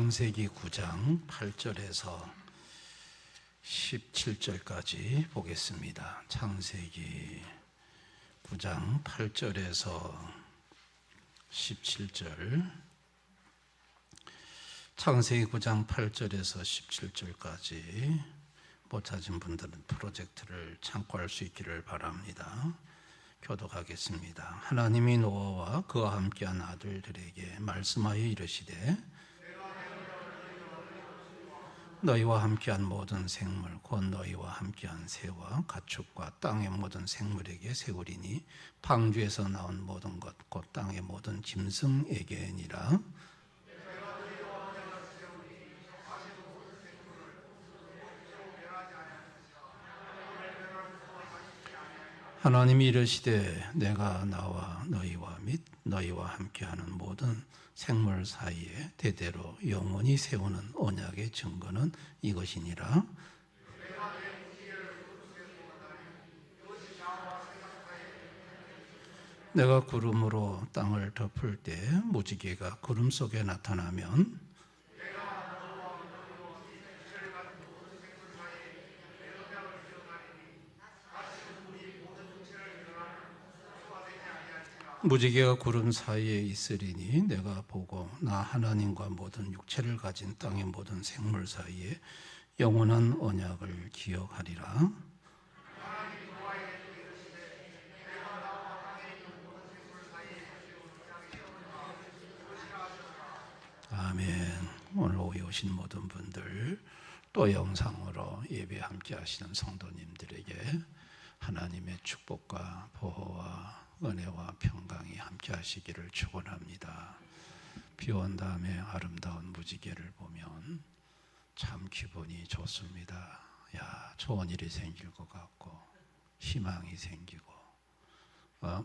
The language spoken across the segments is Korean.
창세기 9장 8절에서 17절까지 보겠습니다. 창세기 9장 8절에서 17절. 창세기 9장 8절에서 17절까지 못 찾은 분들은 프로젝트를 참고할 수 있기를 바랍니다. 교독하겠습니다. 하나님이 노아와 그와 함께한 아들들에게 말씀하여 이르시되 너희와 함께한 모든 생물 곧 너희와 함께한 새와 가축과 땅의 모든 생물에게 세우리니 방주에서 나온 모든 것 곧 땅의 모든 짐승에게니라. 하나님이 이르시되 내가 나와 너희와 및 너희와 함께하는 모든 생물 사이에 대대로 영원히 세우는 언약의 증거는 이것이니라. 내가 구름으로 땅을 덮을 때 무지개가 구름 속에 나타나면 무지개가 구름 사이에 있으리니 내가 보고 나 하나님과 모든 육체를 가진 땅의 모든 생물 사이에 영원한 언약을 기억하리라. 아멘. 오늘 오후에 오신 모든 분들 또 영상으로 예배 함께 하시는 성도님들에게 하나님의 축복과 보호와 은혜와 평강이 함께 하시기를 축원합니다. 비 온 다음에 아름다운 무지개를 보면 참 기분이 좋습니다. 야, 좋은 일이 생길 것 같고 희망이 생기고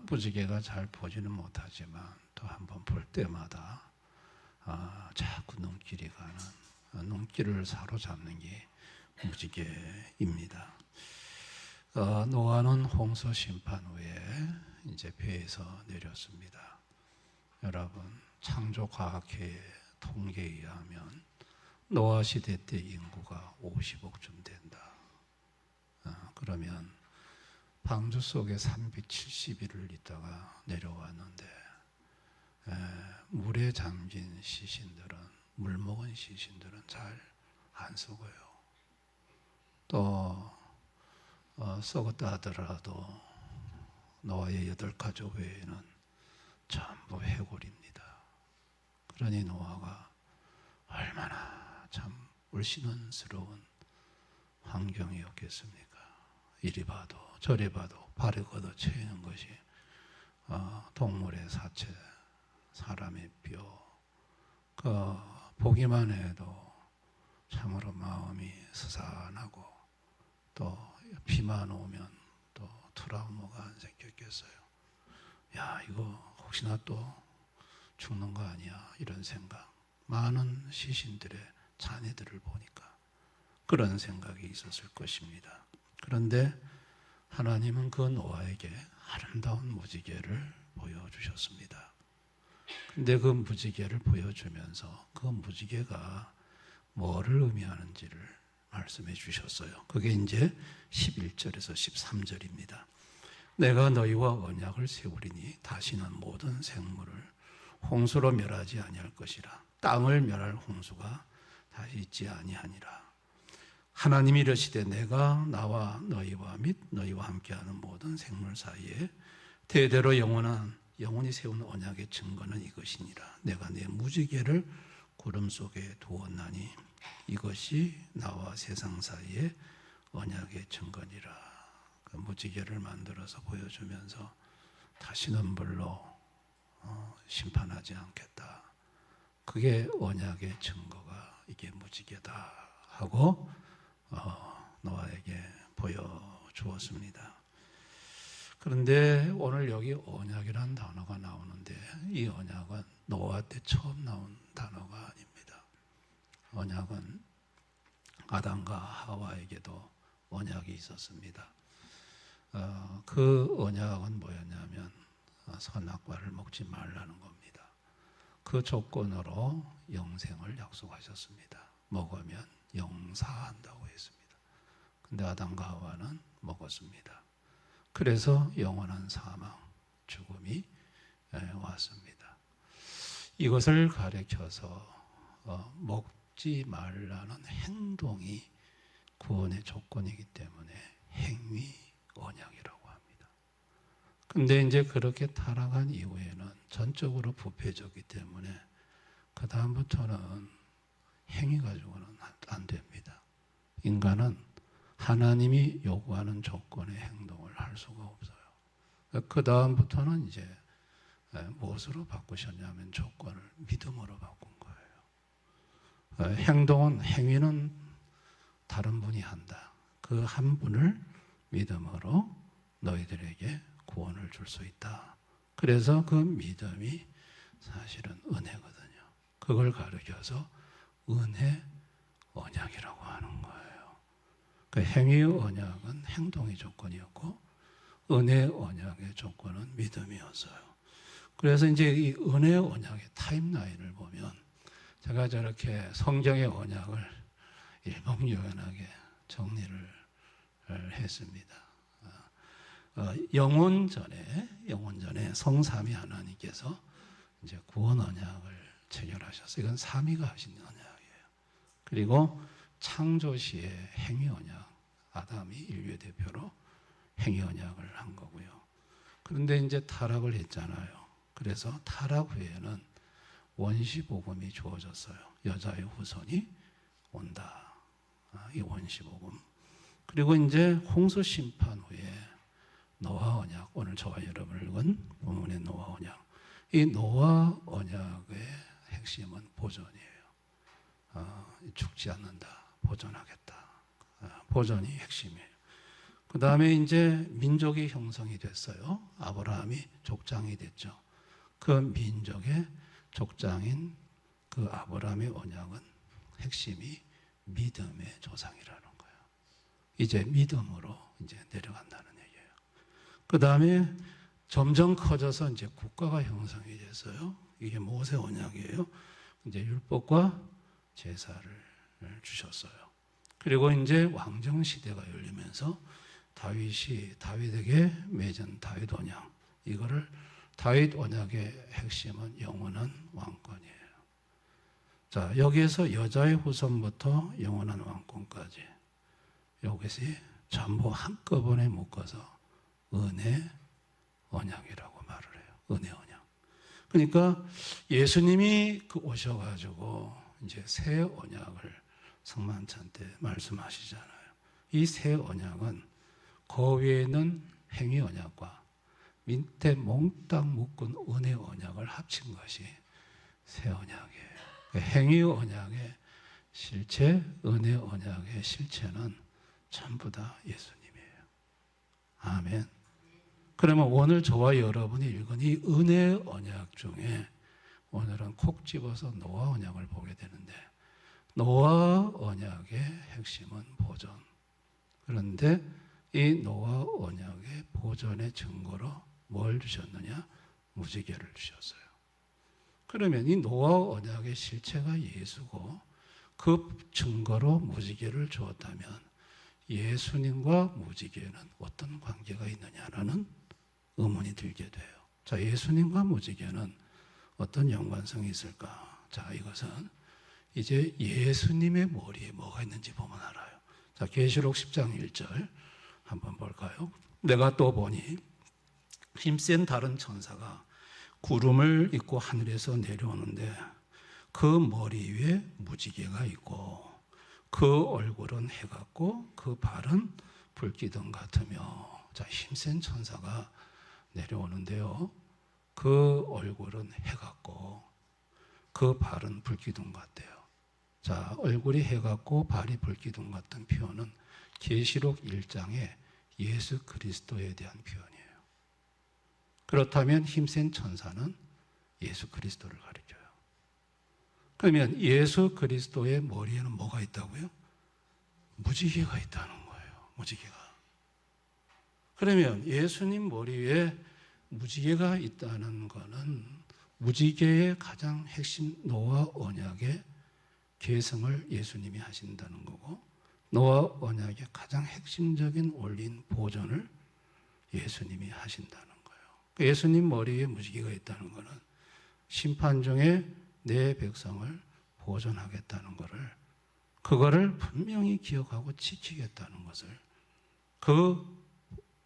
무지개가 잘 보지는 못하지만 또 한번 볼 때마다 자꾸 눈길이 가는 눈길을 사로잡는 게 무지개입니다. 노아는 홍수 심판 후에 이제 배에서 내렸습니다. 여러분, 창조과학회의 통계에 의하면 노아 시대 때 인구가 50억쯤 된다. 그러면 방주 속에 370일을 있다가 내려왔는데 물에 잠긴 시신들은, 물 먹은 시신들은 잘 안 썩어요. 또 썩었다 하더라도 노아의 8가족 외에는 전부 해골입니다. 그러니 노아가 얼마나 참 울신은스러운 환경이었겠습니까? 이리 봐도 저리 봐도 발에 걷어 채이는 것이 동물의 사체, 사람의 뼈, 보기만 해도 참으로 마음이 스산하고 또 비만 오면 또 트라우마가 안 생겼겠어요. 야, 이거 혹시나 또 죽는 거 아니야, 이런 생각. 많은 시신들의 자녀들을 보니까 그런 생각이 있었을 것입니다. 그런데 하나님은 그 노아에게 아름다운 무지개를 보여주셨습니다. 근데 그 무지개를 보여주면서 그 무지개가 뭐를 의미하는지를 말씀해 주셨어요. 그게 이제 11절에서 13절입니다. 내가 너희와 언약을 세우리니 다시는 모든 생물을 홍수로 멸하지 아니할 것이라. 땅을 멸할 홍수가 다시 있지 아니하니라. 하나님이 이르시되 내가 나와 너희와 및 너희와 함께하는 모든 생물 사이에 대대로 영원히 세운 언약의 증거는 이것이니라. 내가 내 무지개를 구름 속에 두었나니 이것이 나와 세상 사이에 언약의 증거니라. 그 무지개를 만들어서 보여주면서 다시는 물로 심판하지 않겠다. 그게 언약의 증거가 이게 무지개다 하고 노아에게 보여주었습니다. 그런데 오늘 여기 언약이라는 단어가 나오는데 이 언약은 노아 때 처음 나온 단어가 아닙니다. 언약은 아담과 하와에게도 언약이 있었습니다. 그 언약은 뭐였냐면 선악과를 먹지 말라는 겁니다. 그 그 조건으로 영생을 약속하셨습니다. 먹으면 영사한다고 했습니다. 근데 아담과 하와는 먹었습니다. 그래서 영원한 사망, 죽음이 왔습니다. 이것을 가르쳐서 먹지 말라는 행동이 구원의 조건이기 때문에 행위 언약이라고 합니다. 근데 이제 그렇게 타락한 이후에는 전적으로 부패졌기 때문에 그 다음부터는 행위 가지고는 안 됩니다. 인간은 하나님이 요구하는 조건의 행동을 할 수가 없어요. 그 다음부터는 이제 무엇으로 바꾸셨냐면 조건을 믿음으로 바꾼 거예요. 행위는 다른 분이 한다. 그 한 분을 믿음으로 너희들에게 구원을 줄 수 있다. 그래서 그 믿음이 사실은 은혜거든요. 그걸 가르쳐서 은혜 언약이라고 하는 거예요. 그 행위의 언약은 행동의 조건이었고 은혜 언약의 조건은 믿음이었어요. 그래서 이제 이 은혜 언약의 타임라인을 보면 제가 저렇게 성경의 언약을 일목요연하게 정리를 했습니다. 영원 전에 성삼위 하나님께서 이제 구원 언약을 체결하셨어요. 이건 삼위가 하신 언약이에요. 그리고 창조 시에 행위 언약, 아담이 인류의 대표로 행위 언약을 한 거고요. 그런데 이제 타락을 했잖아요. 그래서 타락 후에는 원시 복음이 주어졌어요. 여자의 후손이 온다. 이 원시 복음. 그리고 이제 홍수 심판 후에 노아 언약, 오늘 저와 여러분을 읽은 본문의 노아 언약. 이 노아 언약의 핵심은 보존이에요. 죽지 않는다. 보존하겠다. 보존이 핵심이에요. 그 다음에 이제 민족이 형성이 됐어요. 아브라함이 족장이 됐죠. 그 민족의 족장인 그 아브라함의 언약은 핵심이 믿음의 조상이라는 거예요. 이제 믿음으로 이제 내려간다는 얘기예요. 그 다음에 점점 커져서 이제 국가가 형성이 됐어요. 이게 모세 언약이에요. 이제 율법과 제사를 주셨어요. 그리고 이제 왕정 시대가 열리면서 다윗에게 맺은 다윗 언약, 이거를 다윗 언약의 핵심은 영원한 왕권이에요. 자, 여기에서 여자의 후손부터 영원한 왕권까지 이것이 전부 한꺼번에 묶어서 은혜 언약이라고 말을 해요. 은혜 언약. 그러니까 예수님이 오셔가지고 이제 새 언약을 성만찬 때 말씀하시잖아요. 이 새 언약은 그 위에는 행위 언약과 밑에 몽땅 묶은 은혜 언약을 합친 것이 새 언약이에요. 행위 언약의 실체, 은혜 언약의 실체는 전부 다 예수님이에요. 아멘. 그러면 오늘 저와 여러분이 읽은 이 은혜 언약 중에 오늘은 콕 집어서 노아 언약을 보게 되는데, 노아 언약의 핵심은 보존. 그런데 이 노아 언약의 보존의 증거로 뭘 주셨느냐? 무지개를 주셨어요. 그러면 이 노아 언약의 실체가 예수고 그 증거로 무지개를 주었다면 예수님과 무지개는 어떤 관계가 있느냐라는 의문이 들게 돼요. 자, 예수님과 무지개는 어떤 연관성이 있을까? 자, 이것은 이제 예수님의 머리에 뭐가 있는지 보면 알아요. 자, 계시록 10장 1절 한번 볼까요? 내가 또 보니 힘센 다른 천사가 구름을 입고 하늘에서 내려오는데 그 머리 위에 무지개가 있고 그 얼굴은 해 같고 그 발은 불기둥 같으며. 자, 힘센 천사가 내려오는데요, 그 얼굴은 해 같고 그 발은 불기둥 같대요. 자, 얼굴이 해 같고 발이 불기둥 같은 표현은 계시록 1장에 예수 그리스도에 대한 표현이에요. 그렇다면 힘센 천사는 예수 그리스도를 가리켜요. 그러면 예수 그리스도의 머리에는 뭐가 있다고요? 무지개가 있다는 거예요. 무지개가. 그러면 예수님 머리 위에 무지개가 있다는 것은 무지개의 가장 핵심 노아 언약의 계승을 예수님이 하신다는 거고, 노아 언약의 가장 핵심적인 원리인 보존을 예수님이 하신다는 거예요. 예수님 머리에 무지개가 있다는 것은 심판 중에 내 백성을 보존하겠다는 것을, 그거를 분명히 기억하고 지키겠다는 것을 그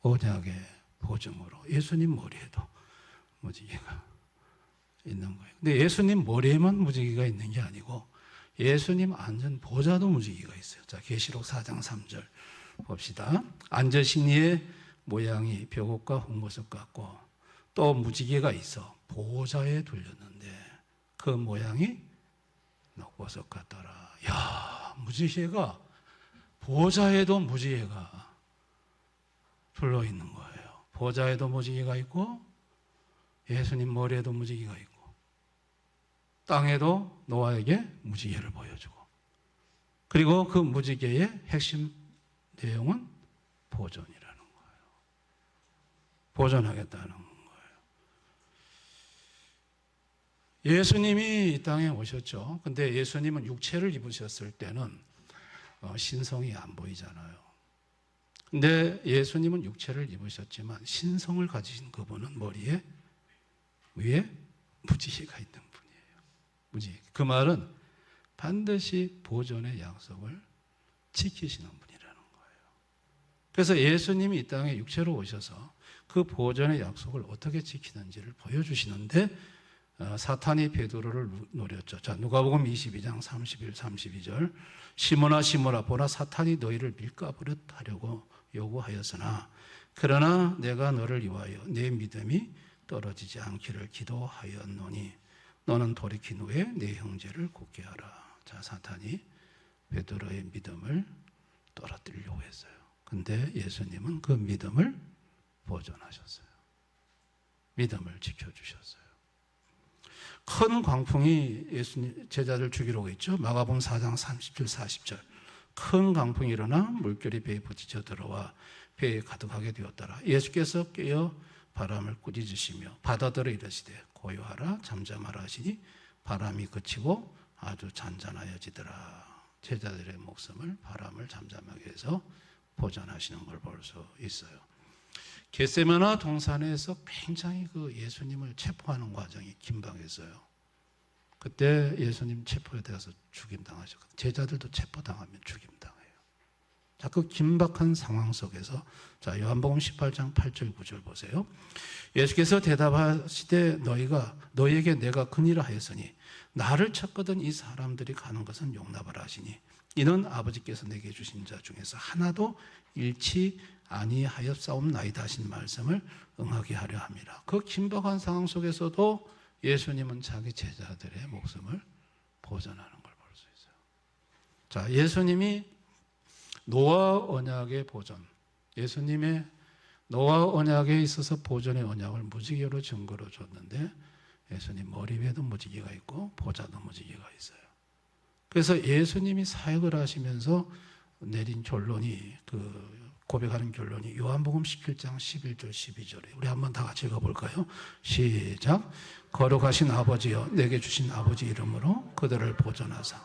언약의 보증으로 예수님 머리에도 무지개가 있는 거예요. 근데 예수님 머리에만 무지개가 있는 게 아니고 예수님 앉은 보좌도 무지개가 있어요. 자, 계시록 4장 3절 봅시다. 앉으신 이의 모양이 벽옥과 홍보석 같고 또 무지개가 있어 보좌에 둘렸는데 그 모양이 녹보석 같더라. 야, 무지개가, 보좌에도 무지개가 둘러 있는 거예요. 보좌에도 무지개가 있고 예수님 머리에도 무지개가 있고 땅에도 노아에게 무지개를 보여주고, 그리고 그 무지개의 핵심 내용은 보존이라는 거예요. 보존하겠다는 거예요. 예수님이 이 땅에 오셨죠. 근데 예수님은 육체를 입으셨을 때는 신성이 안 보이잖아요. 근데 예수님은 육체를 입으셨지만 신성을 가지신 그분은 머리에 위에 무지개가 있는 분이에요. 무지개. 그 말은 반드시 보존의 약속을 지키시는 분이라는 거예요. 그래서 예수님이 이 땅에 육체로 오셔서 그 보존의 약속을 어떻게 지키는지를 보여주시는데 사탄이 베드로를 노렸죠. 자, 누가복음 22장 31, 32절. 시몬아 시몬아 보라 사탄이 너희를 밀가부릇 하려고 요구하였으나 그러나 내가 너를 위하여 내 믿음이 떨어지지 않기를 기도하였노니 너는 돌이킨 후에 내 형제를 굳게 하라. 자, 사탄이 베드로의 믿음을 떨어뜨리려고 했어요. 근데 예수님은 그 믿음을 보존하셨어요. 믿음을 지켜주셨어요. 큰 광풍이 예수님 제자들 죽이려고 했죠. 마가복음 4장 37, 40절. 큰 광풍이 일어나 물결이 배에 부딪혀 들어와 배에 가득하게 되었더라. 예수께서 깨어 바람을 꾸짖으시며 바다들어 이르시되 고요하라 잠잠하라 하시니 바람이 그치고 아주 잔잔하여지더라. 제자들의 목숨을 바람을 잠잠하게 해서 보존하시는 걸 볼 수 있어요. 겟세마네 동산에서 굉장히 그 예수님을 체포하는 과정이 긴박했어요. 그때 예수님 체포에 대해서 죽임당하셨거든요. 제자들도 체포당하면 죽임당해요. 자, 그 긴박한 상황 속에서 자, 요한복음 18장 8절 9절 보세요. 예수께서 대답하시되 너희에게 내가 큰일을 하였으니 나를 찾거든 이 사람들이 가는 것은 용납하라 하시니 이는 아버지께서 내게 주신 자 중에서 하나도 잃지 아니하였사옵나이다 하신 말씀을 응하게 하려 함이라. 그 긴박한 상황 속에서도 예수님은 자기 제자들의 목숨을 보존하는 걸 볼 수 있어요. 자, 예수님이 노아 언약의 보존, 예수님의 노아 언약에 있어서 보존의 언약을 무지개로 증거로 줬는데 예수님 머리 위에도 무지개가 있고 보좌도 무지개가 있어요. 그래서 예수님이 사역을 하시면서 내린 결론이 고백하는 결론이 요한복음 17장 11절 12절에 우리 한번 다 같이 읽어볼까요? 시작. 거룩하신 아버지여 내게 주신 아버지 이름으로 그들을 보존하사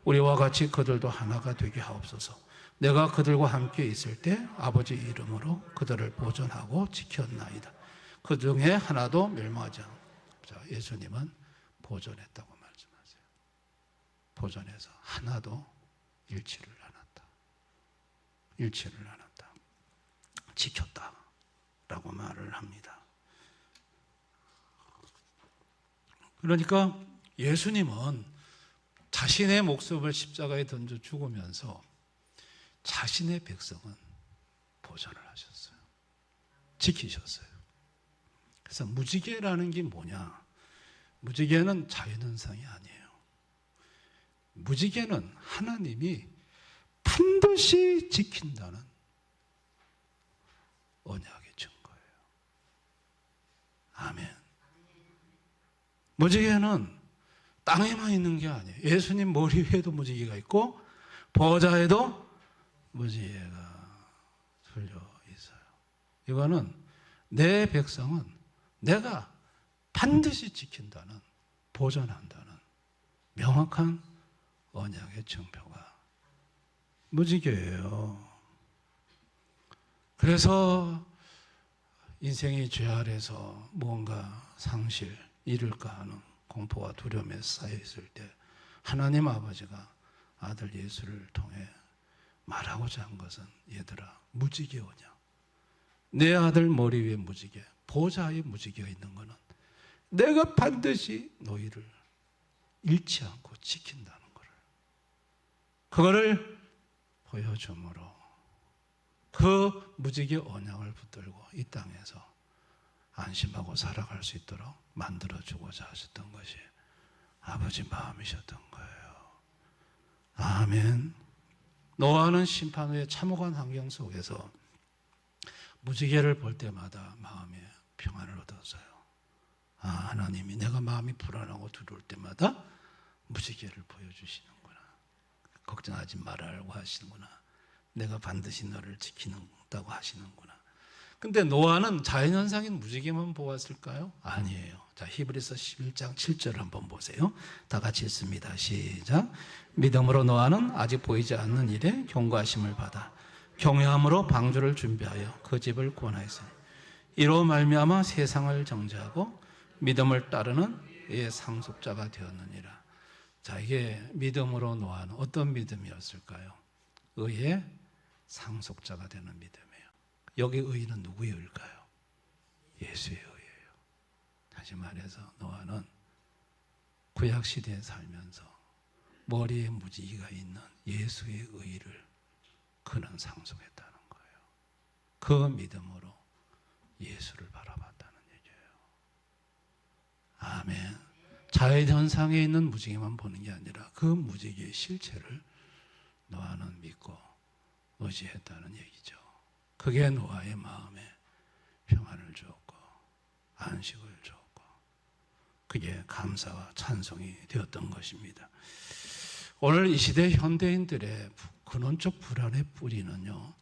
우리와 같이 그들도 하나가 되게 하옵소서. 내가 그들과 함께 있을 때 아버지 이름으로 그들을 보존하고 지켰나이다. 그 중에 하나도 멸망하지 않고. 자, 예수님은 보존했다고 말씀하세요. 보존해서 하나도 잃지를 않았다. 잃지를 않았다. 지켰다라고 말을 합니다. 그러니까 예수님은 자신의 목숨을 십자가에 던져 죽으면서 자신의 백성은 보존을 하셨어요. 지키셨어요. 그래서 무지개라는 게 뭐냐? 무지개는 자연현상이 아니에요. 무지개는 하나님이 반드시 지킨다는 언약의 증거예요. 아멘. 무지개는 땅에만 있는 게 아니에요. 예수님 머리 위에도 무지개가 있고 보좌에도 무지개가 들려 있어요. 이거는 내 백성은 내가 반드시 지킨다는, 보존한다는 명확한 언약의 증표가 무지개예요. 그래서 인생이 죄 아래서 무언가 상실, 잃을까 하는 공포와 두려움에 쌓여 있을 때 하나님 아버지가 아들 예수를 통해 말하고자 한 것은, 얘들아, 무지개 언약, 내 아들 머리 위에 무지개, 보좌에 무지개가 있는 것은 내가 반드시 너희를 잃지 않고 지킨다는 것을, 그거를 보여주므로 그 무지개 언약을 붙들고 이 땅에서 안심하고 살아갈 수 있도록 만들어주고자 하셨던 것이 아버지 마음이셨던 거예요. 아멘. 노아는 심판 후에 참혹한 환경 속에서 무지개를 볼 때마다 마음에 평안을 얻었어요. 아, 하나님이 내가 마음이 불안하고 두려울 때마다 무지개를 보여주시는구나. 걱정하지 말라고 하시는구나. 내가 반드시 너를 지키는다고 하시는구나. 근데 노아는 자연현상인 무지개만 보았을까요? 아니에요. 자, 히브리서 11장 7절 한번 보세요. 다 같이 읽습니다. 시작. 믿음으로 노아는 아직 보이지 않는 일에 경고하심을 받아 경외함으로 방주를 준비하여 그 집을 구원하였으니 이로 말미암아 세상을 정죄하고 믿음을 따르는 이의 상속자가 되었느니라. 자, 이게 믿음으로 노아는 어떤 믿음이었을까요? 의의 상속자가 되는 믿음이에요. 여기 의는 누구의 의일까요? 예수의 의예요. 다시 말해서 노아는 구약 시대에 살면서 머리에 무지개가 있는 예수의 의를 그는 상속했다는 거예요. 그 믿음으로 예수를 바라봤다는 얘기예요. 아멘. 자연현상에 있는 무지개만 보는 게 아니라 그 무지개의 실체를 노아는 믿고 의지했다는 얘기죠. 그게 노아의 마음에 평안을 주었고 안식을 주었고 그게 감사와 찬송이 되었던 것입니다. 오늘 이 시대 현대인들의 근원적 불안의 뿌리는요,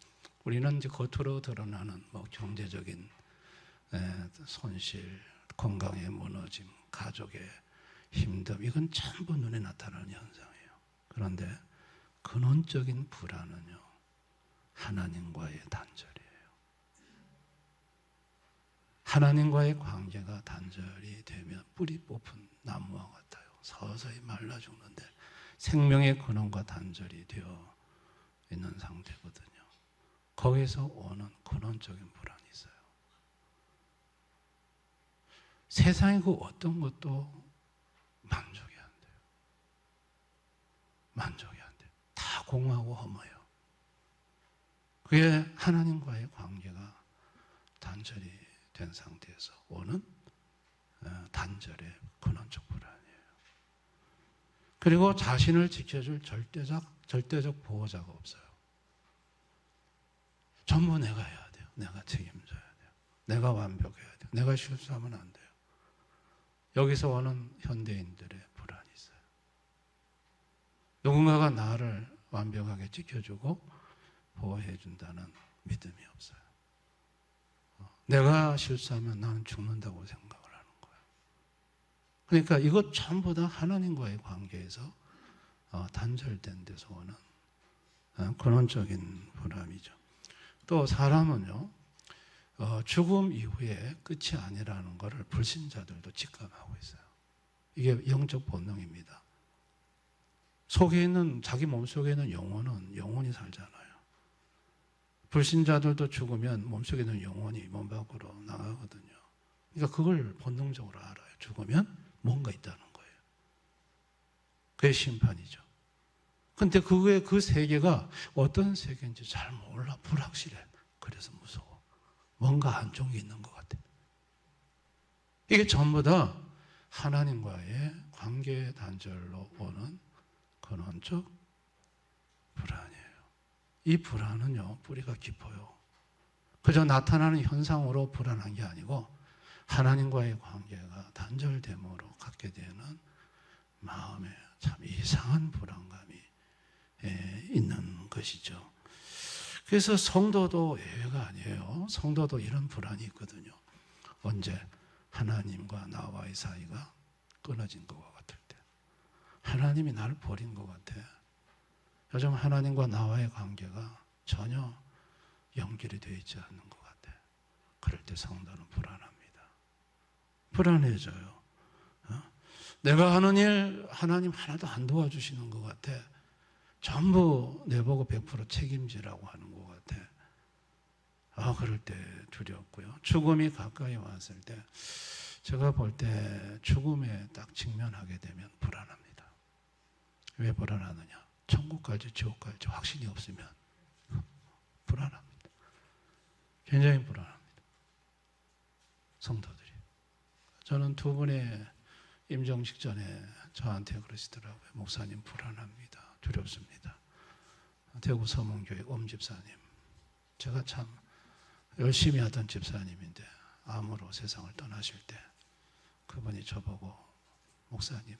우리는 이제 겉으로 드러나는 경제적인 손실, 건강의 무너짐, 가족의 힘듦, 이건 전부 눈에 나타나는 현상이에요. 그런데 근원적인 불안은요, 하나님과의 단절이에요. 하나님과의 관계가 단절이 되면 뿌리 뽑힌 나무와 같아요. 서서히 말라 죽는데 생명의 근원과 단절이 되어 있는 상태거든요. 거기서 오는 근원적인 불안이 있어요. 세상의 그 어떤 것도 만족이 안 돼요. 만족이 안 돼요. 다 공허하고 험해요. 그게 하나님과의 관계가 단절이 된 상태에서 오는 단절의 근원적 불안이에요. 그리고 자신을 지켜줄 절대적 보호자가 없어요. 전부 내가 해야 돼요. 내가 책임져야 돼요. 내가 완벽해야 돼요. 내가 실수하면 안 돼요. 여기서 오는 현대인들의 불안이 있어요. 누군가가 나를 완벽하게 지켜주고 보호해 준다는 믿음이 없어요. 내가 실수하면 나는 죽는다고 생각을 하는 거예요. 그러니까 이것 전부 다 하나님과의 관계에서 단절된 데서 오는 근원적인 불안이죠. 또 사람은요, 죽음 이후에 끝이 아니라는 것을 불신자들도 직감하고 있어요. 이게 영적 본능입니다. 속에 있는, 자기 몸속에 있는 영혼은 영원히 살잖아요. 불신자들도 죽으면 몸속에 있는 영혼이 몸 밖으로 나가거든요. 그러니까 그걸 본능적으로 알아요. 죽으면 뭔가 있다는 거예요. 그게 심판이죠. 근데 그 세계가 어떤 세계인지 잘 몰라. 불확실해. 그래서 무서워. 뭔가 안쪽에 있는 것 같아. 이게 전부 다 하나님과의 관계 단절로 오는 근원적 불안이에요. 이 불안은요, 뿌리가 깊어요. 그저 나타나는 현상으로 불안한 게 아니고 하나님과의 관계가 단절됨으로 갖게 되는 마음에 참 이상한 불안감이 있는 것이죠. 그래서 성도도 예외가 아니에요. 성도도 이런 불안이 있거든요. 언제? 하나님과 나와의 사이가 끊어진 것과 같을 때, 하나님이 나를 버린 것 같아. 요즘 하나님과 나와의 관계가 전혀 연결이 되어 있지 않는 것 같아. 그럴 때 성도는 불안합니다. 불안해져요. 내가 하는 일 하나님 하나도 안 도와주시는 것 같아. 전부 내보고 100% 책임지라고 하는 것 같아. 그럴 때 두렵고요. 죽음이 가까이 왔을 때, 제가 볼 때 죽음에 딱 직면하게 되면 불안합니다. 왜 불안하느냐? 천국 갈지 지옥 갈지 확신이 없으면 불안합니다. 굉장히 불안합니다. 성도들이. 저는 두 분의 임종식 전에 저한테 그러시더라고요. 목사님 불안합니다. 두렵습니다. 대구 서문교회 엄 집사님. 제가 참 열심히 하던 집사님인데 암으로 세상을 떠나실 때 그분이 저보고 목사님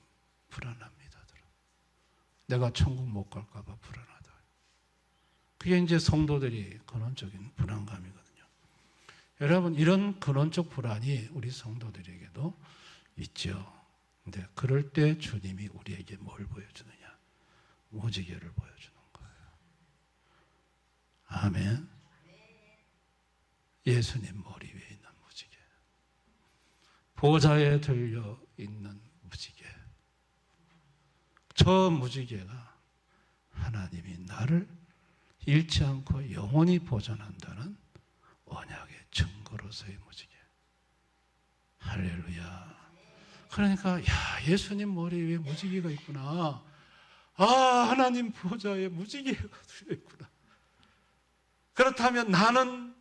불안합니다. 내가 천국 못 갈까 봐 불안하다. 그게 이제 성도들이 근원적인 불안감이거든요. 여러분, 이런 근원적 불안이 우리 성도들에게도 있죠. 근데 그럴 때 주님이 우리에게 뭘 보여주느냐? 무지개를 보여주는 거예요. 아멘. 예수님 머리 위에 있는 무지개, 보좌에 들려 있는 무지개, 저 무지개가 하나님이 나를 잃지 않고 영원히 보존한다는 언약의 증거로서의 무지개. 할렐루야. 그러니까 예수님 머리 위에 무지개가 있구나. 하나님 보좌에 무지개가 들려있구나. 그렇다면 나는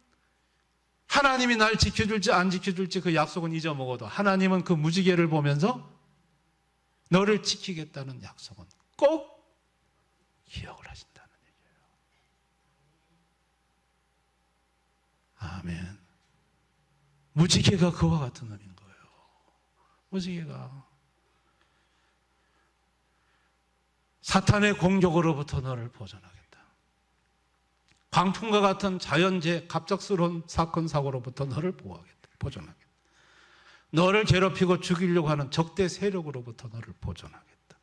하나님이 날 지켜줄지 안 지켜줄지 그 약속은 잊어먹어도 하나님은 그 무지개를 보면서 너를 지키겠다는 약속은 꼭 기억을 하신다는 얘기예요. 아멘. 무지개가 그와 같은 의미인 거예요. 무지개가 사탄의 공격으로부터 너를 보존하겠다. 광풍과 같은 자연재해, 갑작스러운 사건, 사고로부터 너를 보호하겠다. 보존하겠다. 너를 괴롭히고 죽이려고 하는 적대 세력으로부터 너를 보존하겠다.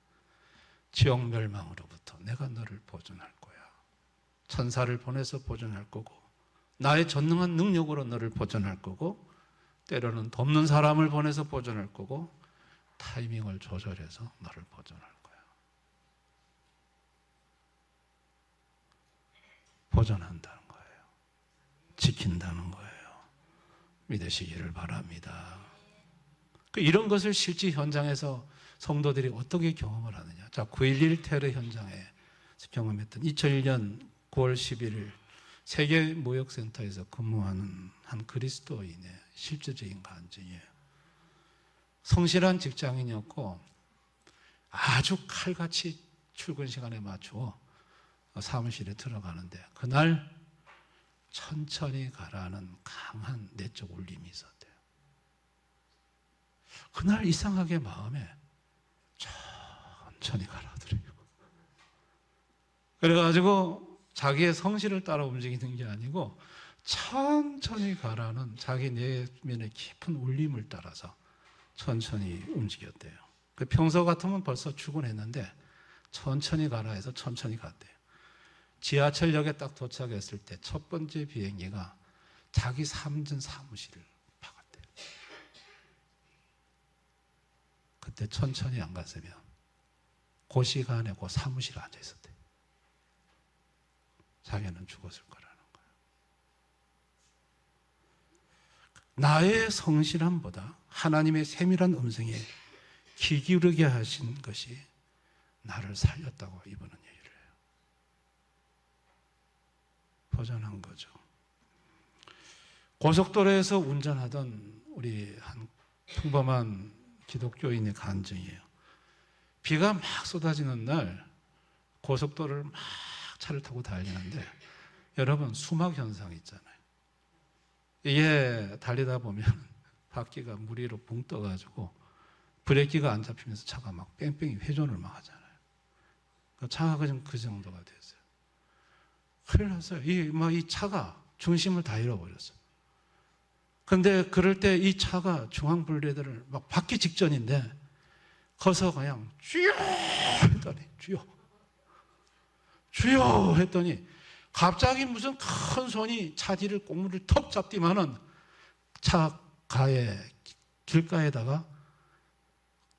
지옥 멸망으로부터 내가 너를 보존할 거야. 천사를 보내서 보존할 거고, 나의 전능한 능력으로 너를 보존할 거고, 때로는 돕는 사람을 보내서 보존할 거고, 타이밍을 조절해서 너를 보존할 거야. 보존한다는 거예요. 지킨다는 거예요. 믿으시기를 바랍니다. 이런 것을 실제 현장에서 성도들이 어떻게 경험을 하느냐. 자, 9.11 테러 현장에 경험했던 2001년 9월 11일 세계무역센터에서 근무하는 한 그리스도인의 실제적인 간증이에요. 성실한 직장인이었고 아주 칼같이 출근 시간에 맞추어 사무실에 들어가는데 그날 천천히 가라는 강한 내적 울림이 있었대요. 그날 이상하게 마음에 천천히 가라더래요. 그래가지고 자기의 성실을 따라 움직이는 게 아니고 천천히 가라는 자기 내면의 깊은 울림을 따라서 천천히 움직였대요. 평소 같으면 벌써 출근했는데 천천히 가라 해서 천천히 갔대요. 지하철역에 딱 도착했을 때 첫 번째 비행기가 자기 삼진 사무실을 박았대요. 그때 천천히 안 갔으면 그 시간에 그 사무실에 앉아 있었대요. 자기는 죽었을 거라는 거예요. 나의 성실함보다 하나님의 세밀한 음성에 귀 기울이게 하신 것이 나를 살렸다고 이분은 얘기를 해요. 보존한 거죠. 고속도로에서 운전하던 우리 한 평범한 기독교인의 간증이에요. 비가 막 쏟아지는 날 고속도로를 막 차를 타고 달리는데 여러분 수막 현상 있잖아요. 이게 달리다 보면 바퀴가 물 위로 붕 떠가지고 브레이크가 안 잡히면서 차가 막 뺑뺑이 회전을 막 하잖아요. 차가 그 정도가 됐어요. 큰일 났어요. 이 차가 중심을 다 잃어버렸어요. 근데 그럴 때 이 차가 중앙분리대를 막 받기 직전인데 거기서 그냥 주여 했더니 주여 했더니 갑자기 무슨 큰 손이 차 뒤를 꽁무를 턱 잡더만은 차 가에 길가에다가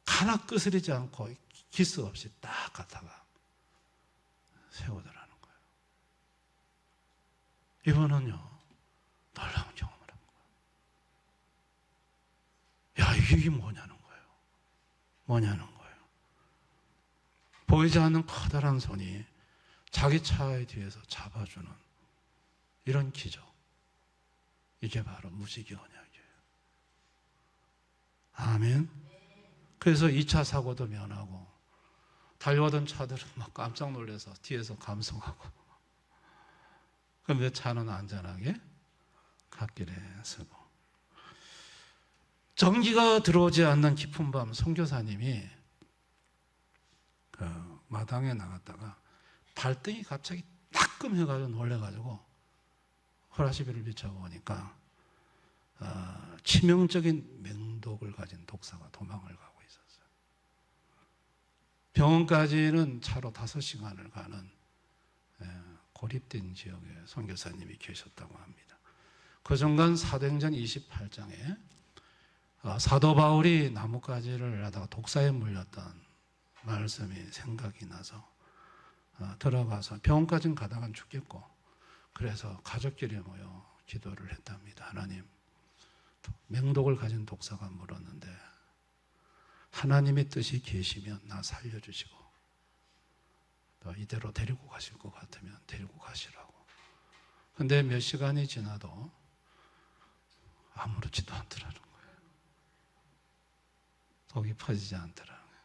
하나 끄스리지 않고 기스 없이 딱 갖다가 세우더라는 거예요. 이번은요 놀라운 경험을 한 거예요. 야, 이게 뭐냐는 거예요. 보이지 않는 커다란 손이 자기 차의 뒤에서 잡아주는 이런 기적. 이게 바로 무지개 언약이에요. 아멘. 그래서 2차 사고도 면하고 달려오던 차들은 막 깜짝 놀라서 뒤에서 감속하고, 그런데 차는 안전하게 갓길에 서고. 전기가 들어오지 않는 깊은 밤 선교사님이 그 마당에 나갔다가 발등이 갑자기 따끔해가지고 놀래가지고 호라시비를 비춰보니까 치명적인 맹독을 가진 독사가 도망을 가고 있었어요. 병원까지는 차로 5시간을 가는 고립된 지역에 선교사님이 계셨다고 합니다. 그 순간 사도행전 28장에 사도 바울이 나뭇가지를 하다가 독사에 물렸던 말씀이 생각이 나서 들어가서 병원까지는 가다간 죽겠고, 그래서 가족끼리 모여 기도를 했답니다. 하나님, 맹독을 가진 독사가 물었는데 하나님의 뜻이 계시면 나 살려주시고 또 이대로 데리고 가실 것 같으면 데리고 가시라고. 근데 몇 시간이 지나도 아무렇지도 않더라는 거예요. 독이 퍼지지 않더라는 거예요.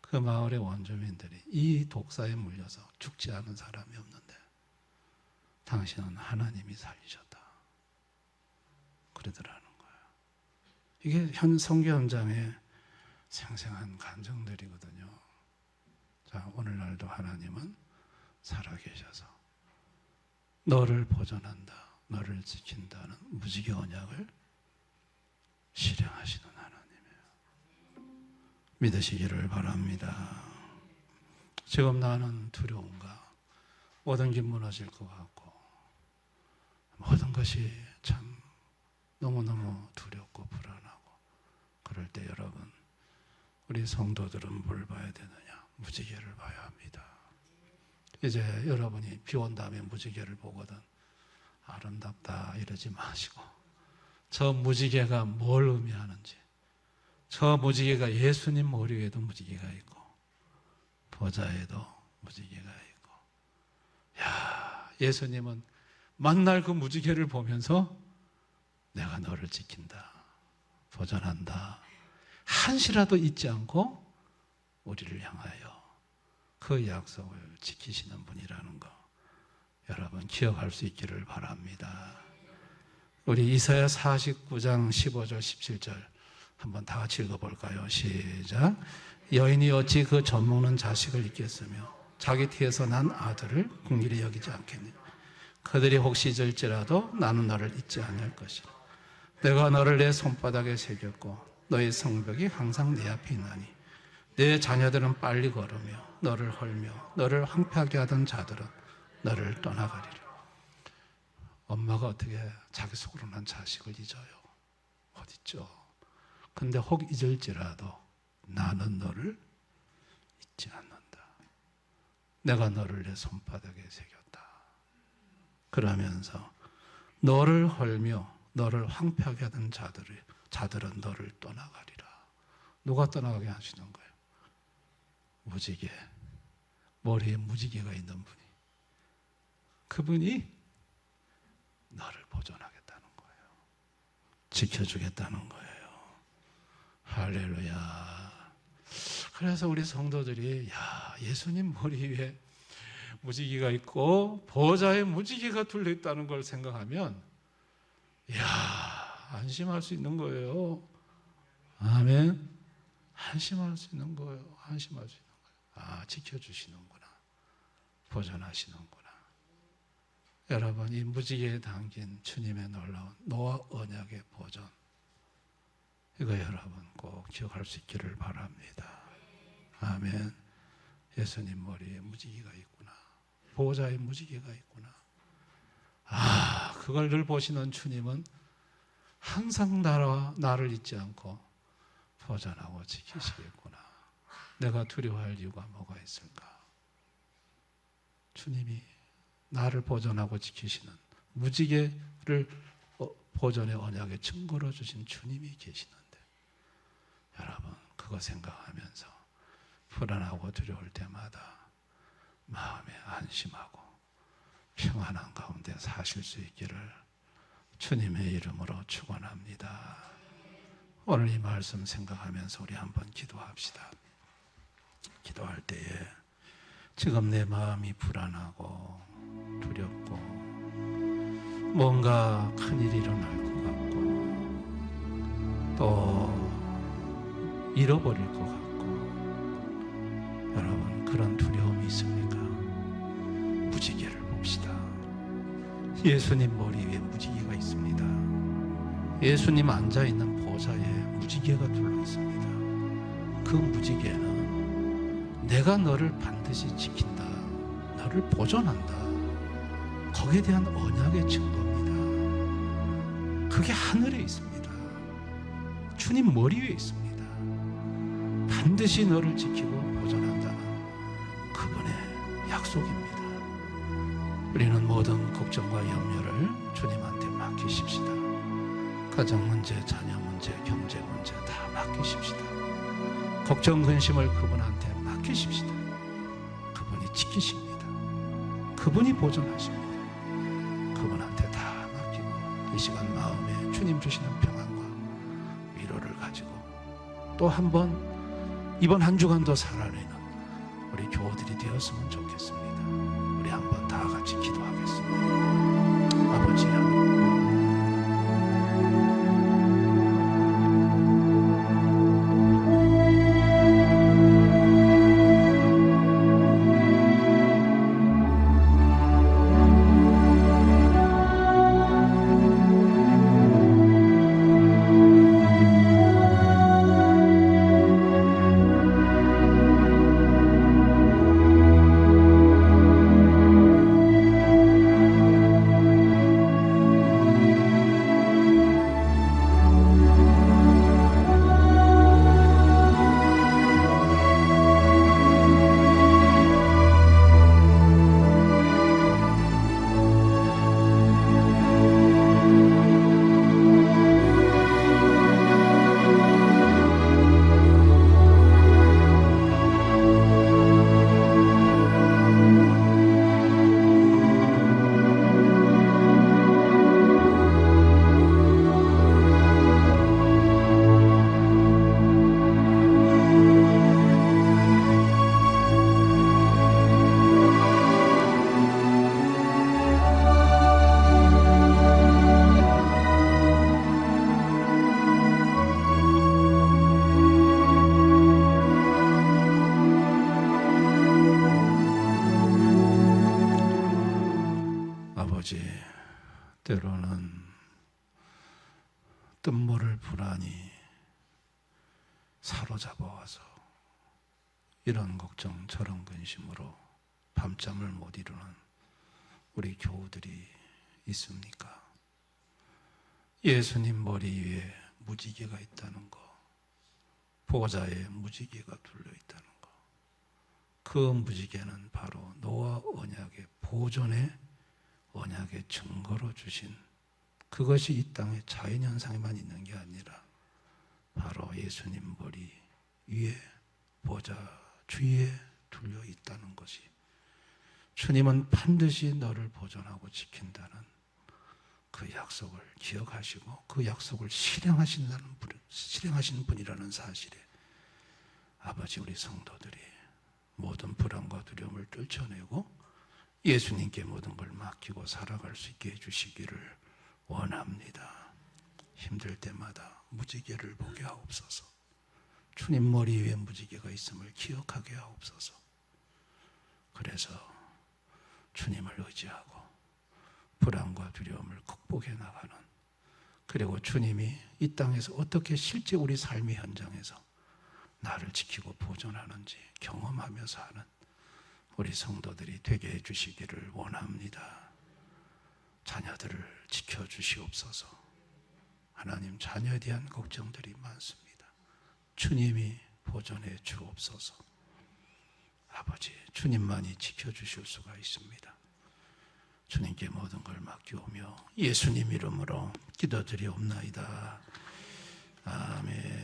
그 마을의 원주민들이 이 독사에 물려서 죽지 않은 사람이 없는데 당신은 하나님이 살리셨다 그러더라는 거예요. 이게 현 선교 현장의 생생한 간증들이거든요. 자, 오늘날도 하나님은 살아계셔서 너를 보존한다, 너를 지킨다는 무지개 언약을 실행하시는 하나님이에요. 믿으시기를 바랍니다. 지금 나는 두려운가? 모든 게 무너질 것 같고 모든 것이 참 너무너무 두렵고 불안하고, 그럴 때 여러분, 우리 성도들은 뭘 봐야 되느냐? 무지개를 봐야 합니다. 이제 여러분이 비 온 다음에 무지개를 보거든 아름답다 이러지 마시고, 저 무지개가 뭘 의미하는지, 저 무지개가 예수님 머리 위에도 무지개가 있고 보좌에도 무지개가 있고, 야, 예수님은 만날 그 무지개를 보면서 내가 너를 지킨다, 보존한다, 한시라도 잊지 않고 우리를 향하여 그 약속을 지키시는 분이라는 거 여러분 기억할 수 있기를 바랍니다. 우리 이사야 49장 15절 17절 한번 다 같이 읽어볼까요? 시작. 여인이 어찌 그 젖먹는 자식을 잊겠으며 자기 태에서 난 아들을 긍휼히 여기지 않겠느냐. 그들이 혹시 잊을지라도 나는 너를 잊지 아니할 것이라. 내가 너를 내 손바닥에 새겼고 너의 성벽이 항상 내 앞에 있나니 내 자녀들은 빨리 걸으며 너를 헐며 너를 황폐하게 하던 자들은 너를 떠나가리라. 엄마가 어떻게 자기 속으로 난 자식을 잊어요? 어딨죠? 근데 혹 잊을지라도 나는 너를 잊지 않는다. 내가 너를 내 손바닥에 새겼다. 그러면서 너를 헐며 너를 황폐하게 하던 자들은 너를 떠나가리라. 누가 떠나가게 하시는 거예요? 무지개, 머리에 무지개가 있는 분이, 그분이 너를 보존하겠다는 거예요. 지켜주겠다는 거예요. 할렐루야. 그래서 우리 성도들이 야, 예수님 머리 위에 무지개가 있고 보좌에 무지개가 둘러있다는 걸 생각하면 야, 안심할 수 있는 거예요. 아멘. 안심할 수 있는 거예요. 안심할 수 있는 거예요. 아, 지켜주시는구나. 보존하시는구나. 여러분, 이 무지개에 담긴 주님의 놀라운 노아 언약의 보존, 이거 여러분 꼭 기억할 수 있기를 바랍니다. 아멘. 예수님 머리에 무지개가 있구나. 보호자의 무지개가 있구나. 그걸 늘 보시는 주님은 항상 나를 잊지 않고 보존하고 지키시겠구나. 내가 두려워할 이유가 뭐가 있을까? 주님이 나를 보존하고 지키시는 무지개를 보존의 언약의 증거로 주신 주님이 계시는데, 여러분 그거 생각하면서 불안하고 두려울 때마다 마음에 안심하고 평안한 가운데 사실 수 있기를 주님의 이름으로 축원합니다. 오늘 이 말씀 생각하면서 우리 한번 기도합시다. 기도할 때에 지금 내 마음이 불안하고 두렵고 뭔가 큰일이 일어날 것 같고 또 잃어버릴 것 같고, 여러분 그런 두려움이 있습니까? 무지개를 봅시다. 예수님 머리 위에 무지개가 있습니다. 예수님 앉아있는 보좌에 무지개가 둘러 있습니다. 그 무지개는 내가 너를 반드시 지킨다, 너를 보존한다, 거기에 대한 언약의 증거입니다. 그게 하늘에 있습니다. 주님 머리 위에 있습니다. 반드시 너를 지키고 보존한다는 그분의 약속입니다. 우리는 모든 걱정과 염려를 주님한테 맡기십시다. 가정 문제, 자녀 문제, 경제 문제 다 맡기십시다. 걱정, 근심을 그분한테 맡기십시다. 그분이 지키십니다. 그분이 보존하십니다. 그분한테 다 맡기고 이 시간 마음에 주님 주시는 평안과 위로를 가지고 또 한 번 이번 한 주간도 살아내는 우리 교우들이 되었으면 좋겠습니다. 우리 한번 다 같이 기도하겠습니다. 아버지 하나님, 때로는 뜻모를 불안이 사로잡아 와서 이런 걱정 저런 근심으로 밤잠을 못 이루는 우리 교우들이 있습니까? 예수님 머리 위에 무지개가 있다는 거, 보좌에 무지개가 둘러 있다는 거, 그 무지개는 바로 노아 언약의 보존의 언약의 증거로 주신, 그것이 이 땅에 자연현상에만 있는 게 아니라 바로 예수님 머리 위에 보좌 주위에 둘려 있다는 것이, 주님은 반드시 너를 보존하고 지킨다는 그 약속을 기억하시고 그 약속을 실행하시는 분이라는 사실에 아버지, 우리 성도들이 모든 불안과 두려움을 떨쳐내고 예수님께 모든 걸 맡기고 살아갈 수 있게 해주시기를 원합니다. 힘들 때마다 무지개를 보게 하옵소서. 주님 머리 위에 무지개가 있음을 기억하게 하옵소서. 그래서 주님을 의지하고 불안과 두려움을 극복해 나가는, 그리고 주님이 이 땅에서 어떻게 실제 우리 삶의 현장에서 나를 지키고 보존하는지 경험하면서 하는 우리 성도들이 되게 해주시기를 원합니다. 자녀들을 지켜주시옵소서. 하나님, 자녀에 대한 걱정들이 많습니다. 주님이 보존해 주옵소서. 아버지, 주님만이 지켜주실 수가 있습니다. 주님께 모든 걸 맡기오며 예수님 이름으로 기도드리옵나이다. 아멘.